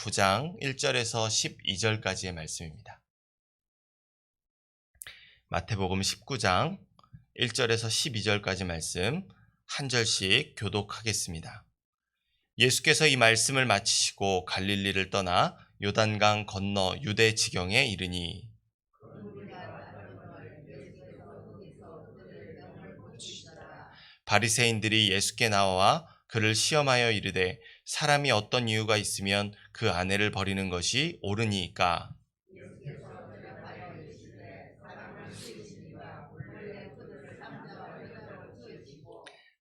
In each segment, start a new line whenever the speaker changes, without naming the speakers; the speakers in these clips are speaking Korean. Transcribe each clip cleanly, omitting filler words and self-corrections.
19장 1절에서 12절까지의 말씀입니다. 마태복음 19장 1절에서 12절까지 말씀 한 절씩 교독하겠습니다. 예수께서 이 말씀을 마치시고 갈릴리를 떠나 요단강 건너 유대 지경에 이르니 바리새인들이 예수께 나와 그를 시험하여 이르되 사람이 어떤 이유가 있으면 그 아내를 버리는 것이 옳으니까.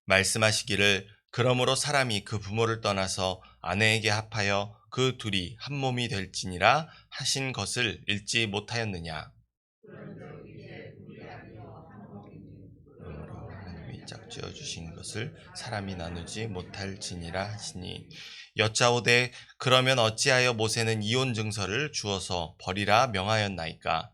말씀하시기를 그러므로 사람이 그 부모를 떠나서 아내에게 합하여 그 둘이 한 몸이 될지니라 하신 것을 읽지 못하였느냐. 그러므로 하나님이 짝지어 주신 것을 사람이 나누지 못할지니라 하시니 여짜오되 그러면 어찌하여 모세는 이혼 증서를 주어서 버리라 명하였나이까.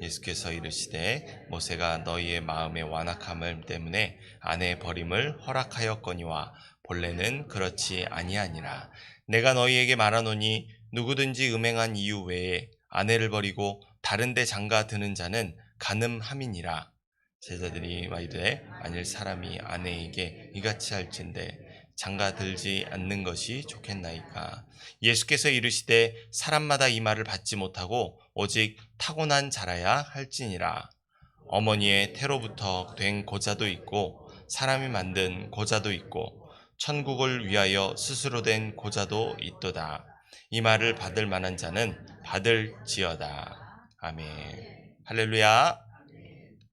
예수께서 이르시되 모세가 너희의 마음의 완악함을 때문에 아내 버림을 허락하였거니와 본래는 그렇지 아니하니라. 내가 너희에게 말하노니 누구든지 음행한 이유 외에 아내를 버리고 다른 데 장가 드는 자는 간음함이니라. 제자들이 말하되 만일 사람이 아내에게 이같이 할진대 장가 들지 않는 것이 좋겠나이까. 예수께서 이르시되 사람마다 이 말을 받지 못하고 오직 타고난 자라야 할지니라. 어머니의 태로부터 된 고자도 있고 사람이 만든 고자도 있고 천국을 위하여 스스로 된 고자도 있도다. 이 말을 받을 만한 자는 받을지어다. 아멘. 할렐루야.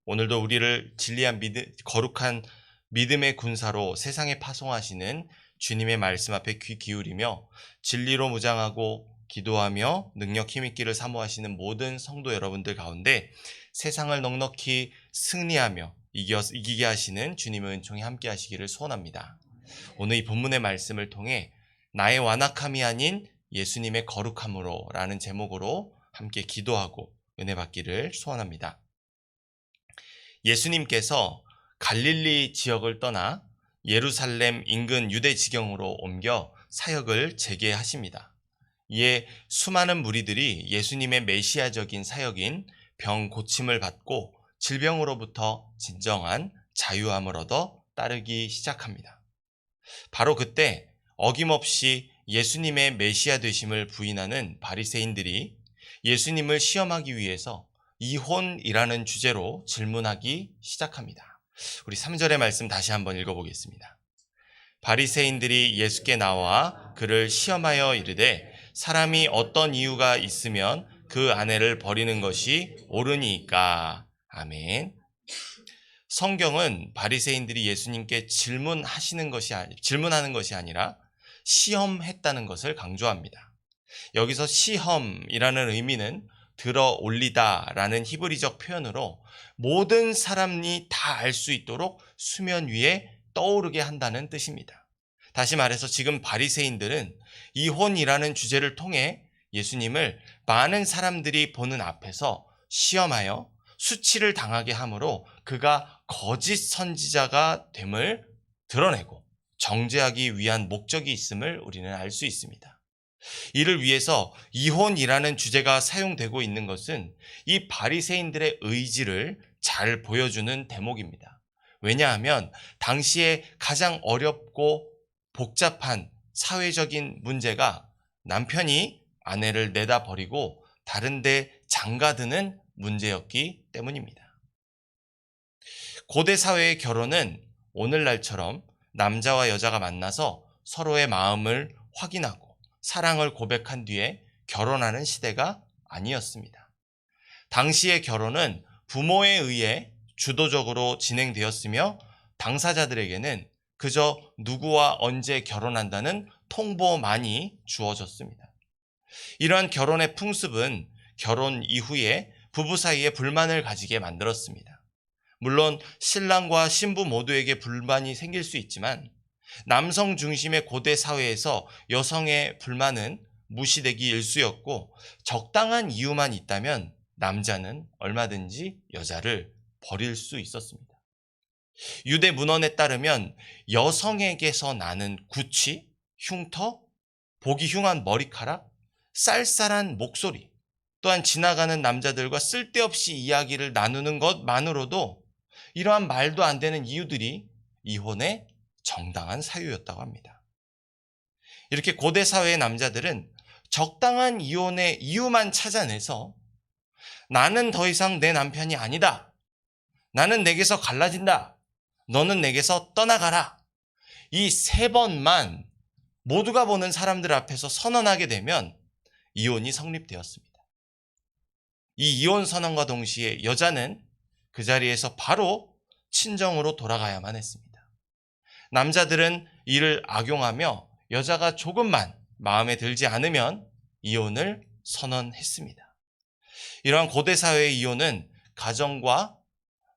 오늘도 우리를 진리한 거룩한 믿음의 군사로 세상에 파송하시는 주님의 말씀 앞에 귀 기울이며 진리로 무장하고 기도하며 능력 힘있기를 사모하시는 모든 성도 여러분들 가운데 세상을 넉넉히 승리하며 이기게 하시는 주님의 은총이 함께 하시기를 소원합니다. 오늘 이 본문의 말씀을 통해 나의 완악함이 아닌 예수님의 거룩함으로 라는 제목으로 함께 기도하고 은혜 받기를 소원합니다. 예수님께서 갈릴리 지역을 떠나 예루살렘 인근 유대 지경으로 옮겨 사역을 재개하십니다. 이에 수많은 무리들이 예수님의 메시아적인 사역인 병 고침을 받고 질병으로부터 진정한 자유함을 얻어 따르기 시작합니다. 바로 그때 어김없이 예수님의 메시아 되심을 부인하는 바리새인들이 예수님을 시험하기 위해서 이혼이라는 주제로 질문하기 시작합니다. 우리 3절의 말씀 다시 한번 읽어보겠습니다. 바리새인들이 예수께 나와 그를 시험하여 이르되 사람이 어떤 이유가 있으면 그 아내를 버리는 것이 옳으니까. 아멘. 성경은 바리새인들이 예수님께 질문하는 것이 아니라 시험했다는 것을 강조합니다. 여기서 시험이라는 의미는 들어 올리다라는 히브리적 표현으로 모든 사람이 다 알 수 있도록 수면 위에 떠오르게 한다는 뜻입니다. 다시 말해서 지금 바리새인들은 이혼이라는 주제를 통해 예수님을 많은 사람들이 보는 앞에서 시험하여 수치를 당하게 함으로 그가 거짓 선지자가 됨을 드러내고 정죄하기 위한 목적이 있음을 우리는 알 수 있습니다. 이를 위해서 이혼이라는 주제가 사용되고 있는 것은 이 바리새인들의 의지를 잘 보여주는 대목입니다. 왜냐하면 당시에 가장 어렵고 복잡한 사회적인 문제가 남편이 아내를 내다 버리고 다른 데 장가드는 문제였기 때문입니다. 고대 사회의 결혼은 오늘날처럼 남자와 여자가 만나서 서로의 마음을 확인하고 사랑을 고백한 뒤에 결혼하는 시대가 아니었습니다. 당시의 결혼은 부모에 의해 주도적으로 진행되었으며 당사자들에게는 그저 누구와 언제 결혼한다는 통보만이 주어졌습니다. 이러한 결혼의 풍습은 결혼 이후에 부부 사이에 불만을 가지게 만들었습니다. 물론 신랑과 신부 모두에게 불만이 생길 수 있지만 남성 중심의 고대 사회에서 여성의 불만은 무시되기 일쑤였고 적당한 이유만 있다면 남자는 얼마든지 여자를 버릴 수 있었습니다. 유대 문헌에 따르면 여성에게서 나는 구취, 흉터, 보기 흉한 머리카락, 쌀쌀한 목소리, 또한 지나가는 남자들과 쓸데없이 이야기를 나누는 것만으로도 이러한 말도 안 되는 이유들이 이혼의 정당한 사유였다고 합니다. 이렇게 고대 사회의 남자들은 적당한 이혼의 이유만 찾아내서 나는 더 이상 내 남편이 아니다. 나는 내게서 갈라진다. 너는 내게서 떠나가라. 이 세 번만 모두가 보는 사람들 앞에서 선언하게 되면 이혼이 성립되었습니다. 이 이혼 선언과 동시에 여자는 그 자리에서 바로 친정으로 돌아가야만 했습니다. 남자들은 이를 악용하며 여자가 조금만 마음에 들지 않으면 이혼을 선언했습니다. 이러한 고대 사회의 이혼은 가정과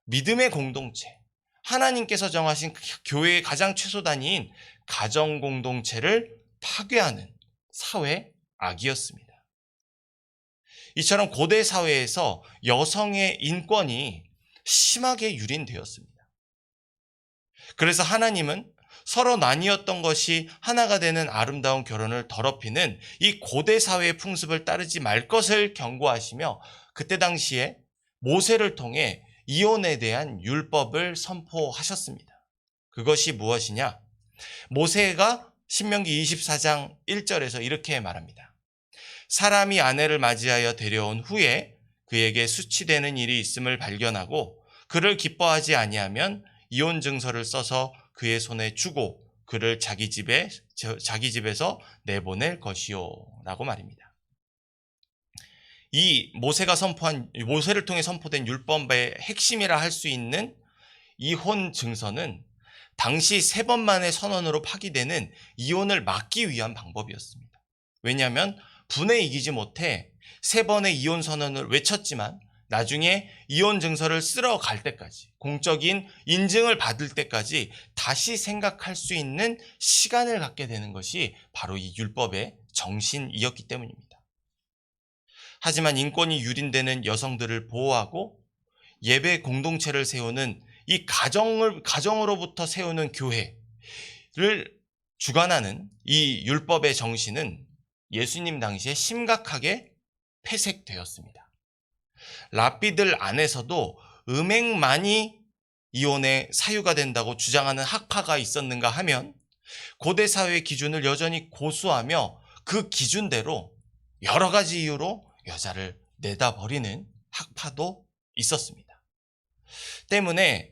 믿음의 공동체, 하나님께서 정하신 교회의 가장 최소 단위인 가정 공동체를 파괴하는 사회 악이었습니다. 이처럼 고대 사회에서 여성의 인권이 심하게 유린되었습니다. 그래서 하나님은 서로 나뉘었던 것이 하나가 되는 아름다운 결혼을 더럽히는 이 고대 사회의 풍습을 따르지 말 것을 경고하시며 그때 당시에 모세를 통해 이혼에 대한 율법을 선포하셨습니다. 그것이 무엇이냐? 모세가 신명기 24장 1절에서 이렇게 말합니다. 사람이 아내를 맞이하여 데려온 후에 그에게 수치되는 일이 있음을 발견하고 그를 기뻐하지 아니하면 이혼 증서를 써서 그의 손에 주고 그를 자기 집에서 내보낼 것이요 라고 말입니다. 이 모세를 통해 선포된 율법의 핵심이라 할 수 있는 이혼 증서는 당시 3번만의 선언으로 파기되는 이혼을 막기 위한 방법이었습니다. 왜냐하면 분에 이기지 못해 3번의 이혼 선언을 외쳤지만 나중에 이혼 증서를 쓰러 갈 때까지, 공적인 인증을 받을 때까지 다시 생각할 수 있는 시간을 갖게 되는 것이 바로 이 율법의 정신이었기 때문입니다. 하지만 인권이 유린되는 여성들을 보호하고 예배 공동체를 세우는 이 가정으로부터 세우는 교회를 주관하는 이 율법의 정신은 예수님 당시에 심각하게 폐색되었습니다. 랍비들 안에서도 음행만이 이혼의 사유가 된다고 주장하는 학파가 있었는가 하면 고대 사회의 기준을 여전히 고수하며 그 기준대로 여러 가지 이유로 여자를 내다버리는 학파도 있었습니다. 때문에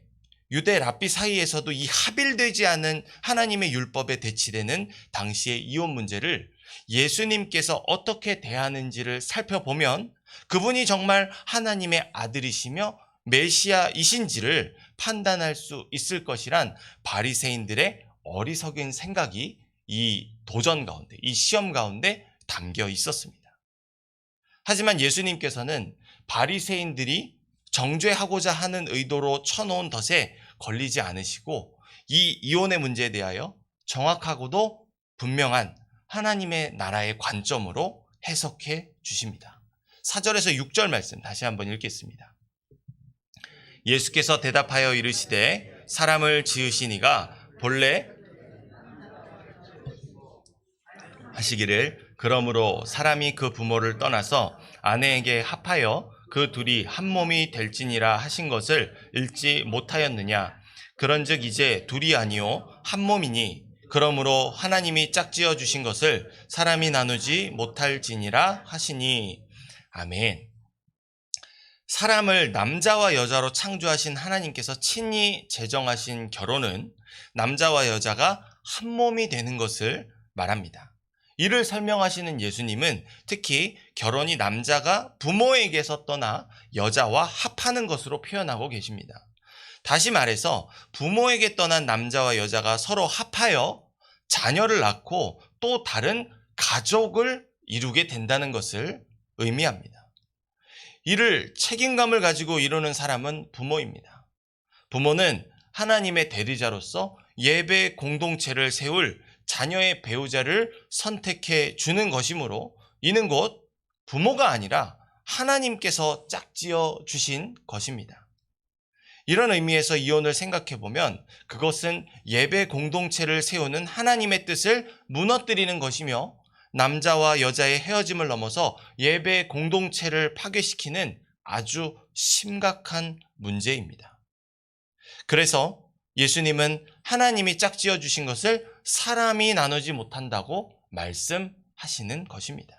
유대 랍비 사이에서도 이 합일되지 않은 하나님의 율법에 대치되는 당시의 이혼 문제를 예수님께서 어떻게 대하는지를 살펴보면 그분이 정말 하나님의 아들이시며 메시아이신지를 판단할 수 있을 것이란 바리새인들의 어리석은 생각이 이 도전 가운데, 이 시험 가운데 담겨 있었습니다. 하지만 예수님께서는 바리새인들이 정죄하고자 하는 의도로 쳐놓은 덫에 걸리지 않으시고 이 이혼의 문제에 대하여 정확하고도 분명한 하나님의 나라의 관점으로 해석해 주십니다. 4절에서 6절 말씀 다시 한번 읽겠습니다. 예수께서 대답하여 이르시되 사람을 지으신 이가 본래 하시기를 그러므로 사람이 그 부모를 떠나서 아내에게 합하여 그 둘이 한 몸이 될지니라 하신 것을 읽지 못하였느냐? 그런즉 이제 둘이 아니요 한 몸이니 그러므로 하나님이 짝지어 주신 것을 사람이 나누지 못할지니라 하시니. 아멘. 사람을 남자와 여자로 창조하신 하나님께서 친히 제정하신 결혼은 남자와 여자가 한 몸이 되는 것을 말합니다. 이를 설명하시는 예수님은 특히 결혼이 남자가 부모에게서 떠나 여자와 합하는 것으로 표현하고 계십니다. 다시 말해서 부모에게 떠난 남자와 여자가 서로 합하여 자녀를 낳고 또 다른 가족을 이루게 된다는 것을 의미합니다. 이를 책임감을 가지고 이루는 사람은 부모입니다. 부모는 하나님의 대리자로서 예배 공동체를 세울 자녀의 배우자를 선택해 주는 것이므로 이는 곧 부모가 아니라 하나님께서 짝지어 주신 것입니다. 이런 의미에서 이혼을 생각해 보면 그것은 예배 공동체를 세우는 하나님의 뜻을 무너뜨리는 것이며 남자와 여자의 헤어짐을 넘어서 예배 공동체를 파괴시키는 아주 심각한 문제입니다. 그래서 예수님은 하나님이 짝지어 주신 것을 사람이 나누지 못한다고 말씀하시는 것입니다.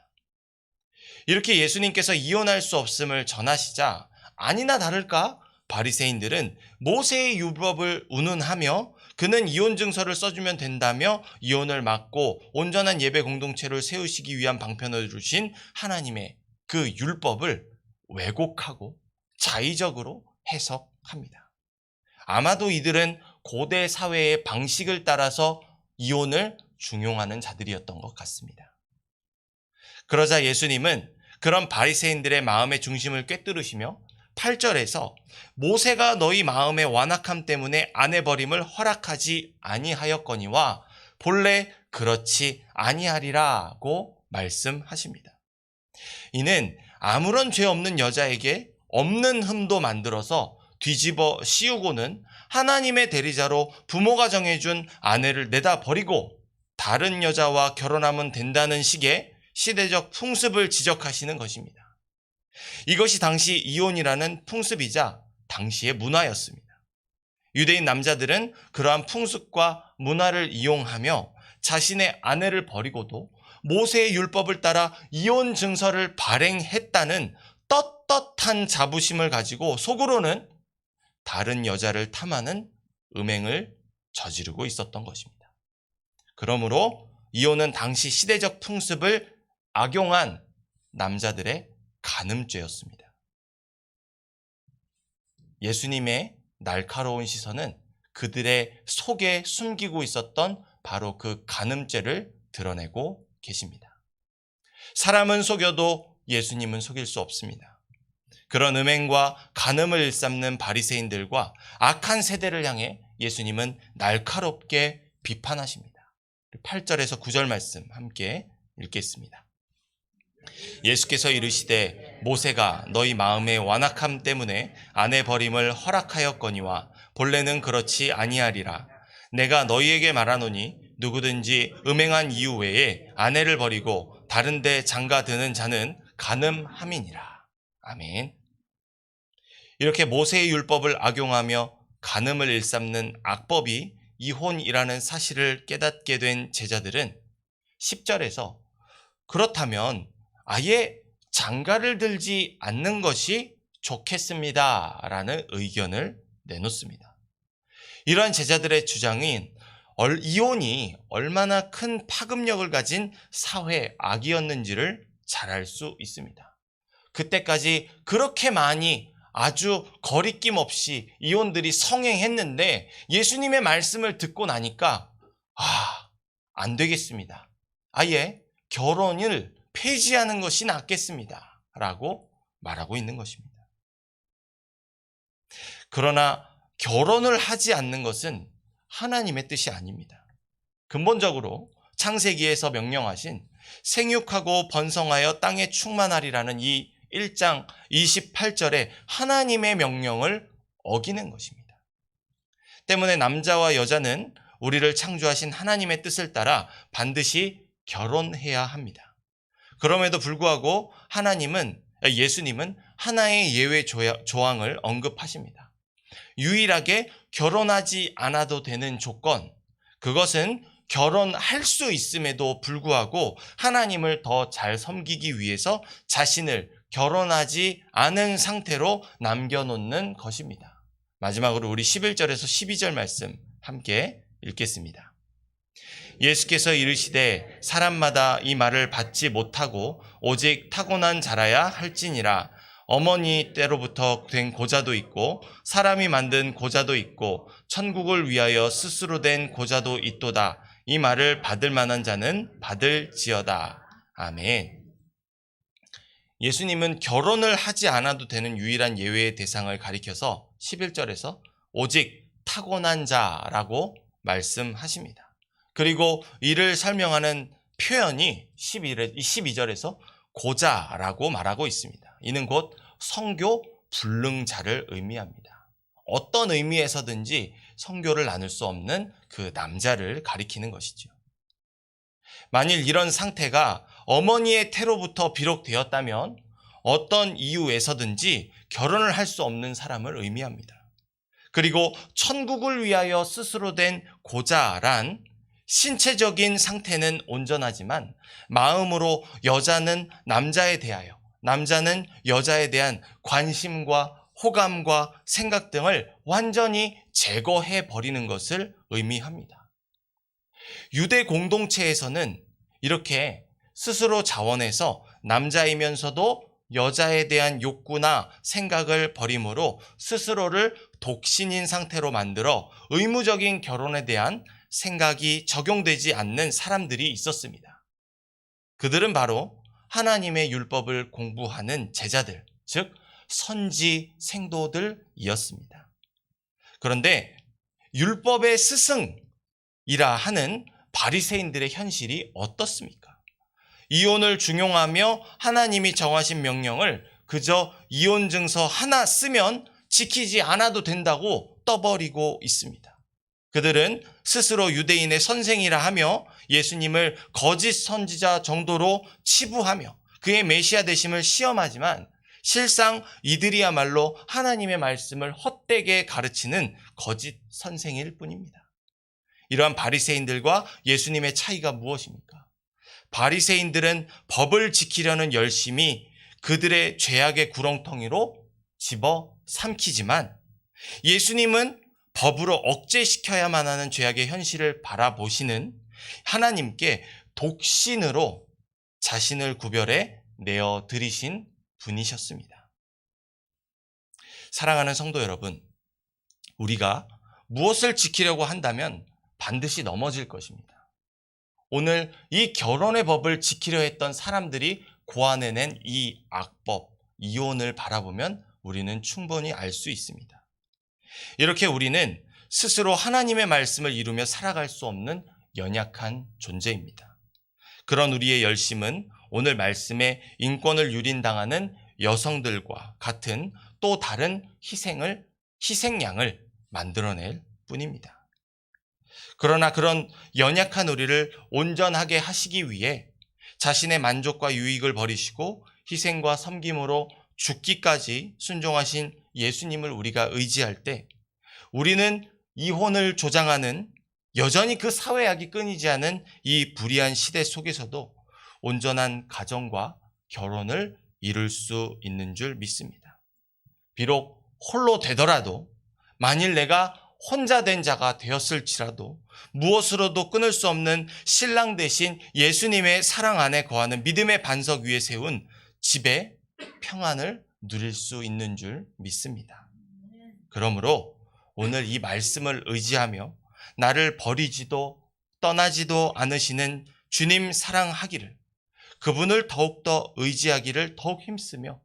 이렇게 예수님께서 이혼할 수 없음을 전하시자 아니나 다를까 바리새인들은 모세의 율법을 운운하며 그는 이혼 증서를 써주면 된다며 이혼을 막고 온전한 예배 공동체를 세우시기 위한 방편을 주신 하나님의 그 율법을 왜곡하고 자의적으로 해석합니다. 아마도 이들은 고대 사회의 방식을 따라서 이혼을 중용하는 자들이었던 것 같습니다. 그러자 예수님은 그런 바리새인들의 마음의 중심을 꿰뚫으시며 8절에서 모세가 너희 마음의 완악함 때문에 아내 버림을 허락하지 아니하였거니와 본래 그렇지 아니하리라고 말씀하십니다. 이는 아무런 죄 없는 여자에게 없는 흠도 만들어서 뒤집어 씌우고는 하나님의 대리자로 부모가 정해준 아내를 내다 버리고 다른 여자와 결혼하면 된다는 식의 시대적 풍습을 지적하시는 것입니다. 이것이 당시 이혼이라는 풍습이자 당시의 문화였습니다. 유대인 남자들은 그러한 풍습과 문화를 이용하며 자신의 아내를 버리고도 모세의 율법을 따라 이혼 증서를 발행했다는 떳떳한 자부심을 가지고 속으로는 다른 여자를 탐하는 음행을 저지르고 있었던 것입니다. 그러므로 이혼은 당시 시대적 풍습을 악용한 남자들의 간음죄였습니다. 예수님의 날카로운 시선은 그들의 속에 숨기고 있었던 바로 그 간음죄를 드러내고 계십니다. 사람은 속여도 예수님은 속일 수 없습니다. 그런 음행과 간음을 일삼는 바리새인들과 악한 세대를 향해 예수님은 날카롭게 비판하십니다. 8절에서 9절 말씀 함께 읽겠습니다. 예수께서 이르시되 모세가 너희 마음의 완악함 때문에 아내 버림을 허락하였거니와 본래는 그렇지 아니하리라. 내가 너희에게 말하노니 누구든지 음행한 이유 외에 아내를 버리고 다른 데 장가드는 자는 간음함이니라. 아멘. 이렇게 모세의 율법을 악용하며 간음을 일삼는 악법이 이혼이라는 사실을 깨닫게 된 제자들은 10절에서 그렇다면 아예 장가를 들지 않는 것이 좋겠습니다 라는 의견을 내놓습니다. 이러한 제자들의 주장인 이혼이 얼마나 큰 파급력을 가진 사회 악이었는지를 잘 알 수 있습니다. 그때까지 그렇게 많이 아주 거리낌 없이 이혼들이 성행했는데 예수님의 말씀을 듣고 나니까 안 되겠습니다. 아예 결혼을 폐지하는 것이 낫겠습니다 라고 말하고 있는 것입니다. 그러나 결혼을 하지 않는 것은 하나님의 뜻이 아닙니다. 근본적으로 창세기에서 명령하신 생육하고 번성하여 땅에 충만하리라는 이 1장 28절에 하나님의 명령을 어기는 것입니다. 때문에 남자와 여자는 우리를 창조하신 하나님의 뜻을 따라 반드시 결혼해야 합니다. 그럼에도 불구하고 예수님은 하나의 예외 조항을 언급하십니다. 유일하게 결혼하지 않아도 되는 조건, 그것은 결혼할 수 있음에도 불구하고 하나님을 더 잘 섬기기 위해서 자신을 결혼하지 않은 상태로 남겨놓는 것입니다. 마지막으로 우리 11절에서 12절 말씀 함께 읽겠습니다. 예수께서 이르시되 사람마다 이 말을 받지 못하고 오직 타고난 자라야 할지니라. 어머니 때로부터 된 고자도 있고 사람이 만든 고자도 있고 천국을 위하여 스스로 된 고자도 있도다. 이 말을 받을 만한 자는 받을지어다. 아멘. 예수님은 결혼을 하지 않아도 되는 유일한 예외의 대상을 가리켜서 11절에서 오직 타고난 자라고 말씀하십니다. 그리고 이를 설명하는 표현이 12절에서 고자라고 말하고 있습니다. 이는 곧 성교 불능자를 의미합니다. 어떤 의미에서든지 성교를 나눌 수 없는 그 남자를 가리키는 것이죠. 만일 이런 상태가 어머니의 태로부터 비록되었다면 어떤 이유에서든지 결혼을 할 수 없는 사람을 의미합니다. 그리고 천국을 위하여 스스로 된 고자란 신체적인 상태는 온전하지만 마음으로 여자는 남자에 대하여, 남자는 여자에 대한 관심과 호감과 생각 등을 완전히 제거해 버리는 것을 의미합니다. 유대 공동체에서는 이렇게 스스로 자원해서 남자이면서도 여자에 대한 욕구나 생각을 버림으로 스스로를 독신인 상태로 만들어 의무적인 결혼에 대한 생각이 적용되지 않는 사람들이 있었습니다. 그들은 바로 하나님의 율법을 공부하는 제자들, 즉 선지 생도들이었습니다. 그런데 율법의 스승이라 하는 바리새인들의 현실이 어떻습니까? 이혼을 중용하며 하나님이 정하신 명령을 그저 이혼 증서 하나 쓰면 지키지 않아도 된다고 떠버리고 있습니다. 그들은 스스로 유대인의 선생이라 하며 예수님을 거짓 선지자 정도로 치부하며 그의 메시아 되심을 시험하지만 실상 이들이야말로 하나님의 말씀을 헛되게 가르치는 거짓 선생일 뿐입니다. 이러한 바리새인들과 예수님의 차이가 무엇입니까? 바리새인들은 법을 지키려는 열심이 그들의 죄악의 구렁텅이로 집어 삼키지만 예수님은 법으로 억제시켜야만 하는 죄악의 현실을 바라보시는 하나님께 독신으로 자신을 구별해 내어드리신 분이셨습니다. 사랑하는 성도 여러분, 우리가 무엇을 지키려고 한다면 반드시 넘어질 것입니다. 오늘 이 결혼의 법을 지키려 했던 사람들이 고안해낸 이 악법, 이혼을 바라보면 우리는 충분히 알 수 있습니다. 이렇게 우리는 스스로 하나님의 말씀을 이루며 살아갈 수 없는 연약한 존재입니다. 그런 우리의 열심은 오늘 말씀에 인권을 유린당하는 여성들과 같은 또 다른 희생양을 만들어낼 뿐입니다. 그러나 그런 연약한 우리를 온전하게 하시기 위해 자신의 만족과 유익을 버리시고 희생과 섬김으로 죽기까지 순종하신 예수님을 우리가 의지할 때 우리는 이혼을 조장하는 여전히 그 사회악이 끊이지 않은 이 불의한 시대 속에서도 온전한 가정과 결혼을 이룰 수 있는 줄 믿습니다. 비록 홀로 되더라도 만일 내가 혼자 된 자가 되었을지라도 무엇으로도 끊을 수 없는 신랑 대신 예수님의 사랑 안에 거하는 믿음의 반석 위에 세운 집에 평안을 누릴 수 있는 줄 믿습니다. 그러므로 오늘 이 말씀을 의지하며 나를 버리지도 떠나지도 않으시는 주님 사랑하기를, 그분을 더욱더 의지하기를 더욱 힘쓰며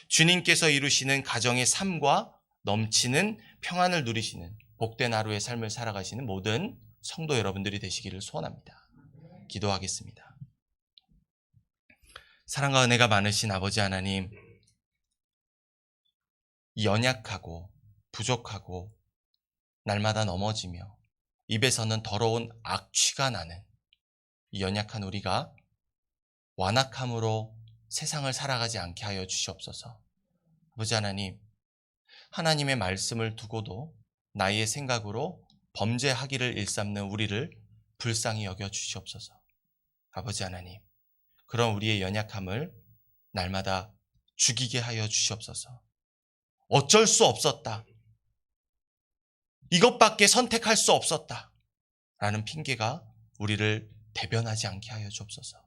주님께서 이루시는 가정의 삶과 넘치는 평안을 누리시는 복된 하루의 삶을 살아가시는 모든 성도 여러분들이 되시기를 소원합니다. 기도하겠습니다. 사랑과 은혜가 많으신 아버지 하나님, 연약하고 부족하고 날마다 넘어지며 입에서는 더러운 악취가 나는 이 연약한 우리가 완악함으로 세상을 살아가지 않게 하여 주시옵소서. 아버지 하나님, 하나님의 말씀을 두고도 나의 생각으로 범죄하기를 일삼는 우리를 불쌍히 여겨 주시옵소서. 아버지 하나님, 그런 우리의 연약함을 날마다 죽이게 하여 주시옵소서. 어쩔 수 없었다, 이것밖에 선택할 수 없었다 라는 핑계가 우리를 대변하지 않게 하여 주옵소서.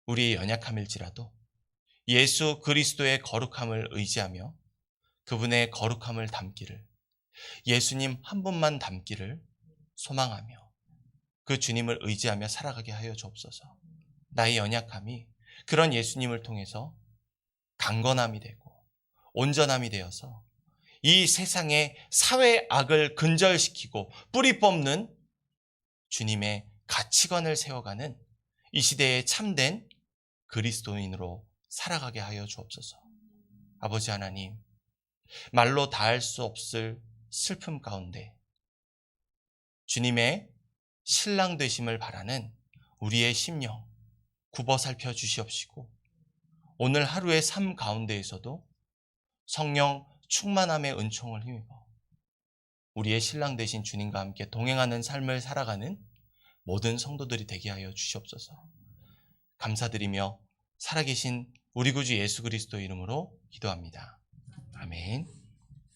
우리의 연약함일지라도 예수 그리스도의 거룩함을 의지하며 그분의 거룩함을 담기를, 예수님 한 분만 담기를 소망하며 그 주님을 의지하며 살아가게 하여 주옵소서. 나의 연약함이 그런 예수님을 통해서 강건함이 되고 온전함이 되어서 이 세상의 사회 악을 근절시키고 뿌리 뽑는 주님의 가치관을 세워가는 이 시대의 참된 그리스도인으로 살아가게 하여 주옵소서. 아버지 하나님, 말로 다할 수 없을 슬픔 가운데 주님의 신랑 되심을 바라는 우리의 심령 굽어 살펴 주시옵시고 오늘 하루의 삶 가운데에서도 성령 충만함의 은총을 힘입어 우리의 신랑 되신 주님과 함께 동행하는 삶을 살아가는 모든 성도들이 되게 하여 주시옵소서. 감사드리며 살아계신 우리 구주 예수 그리스도 이름으로 기도합니다. 아멘.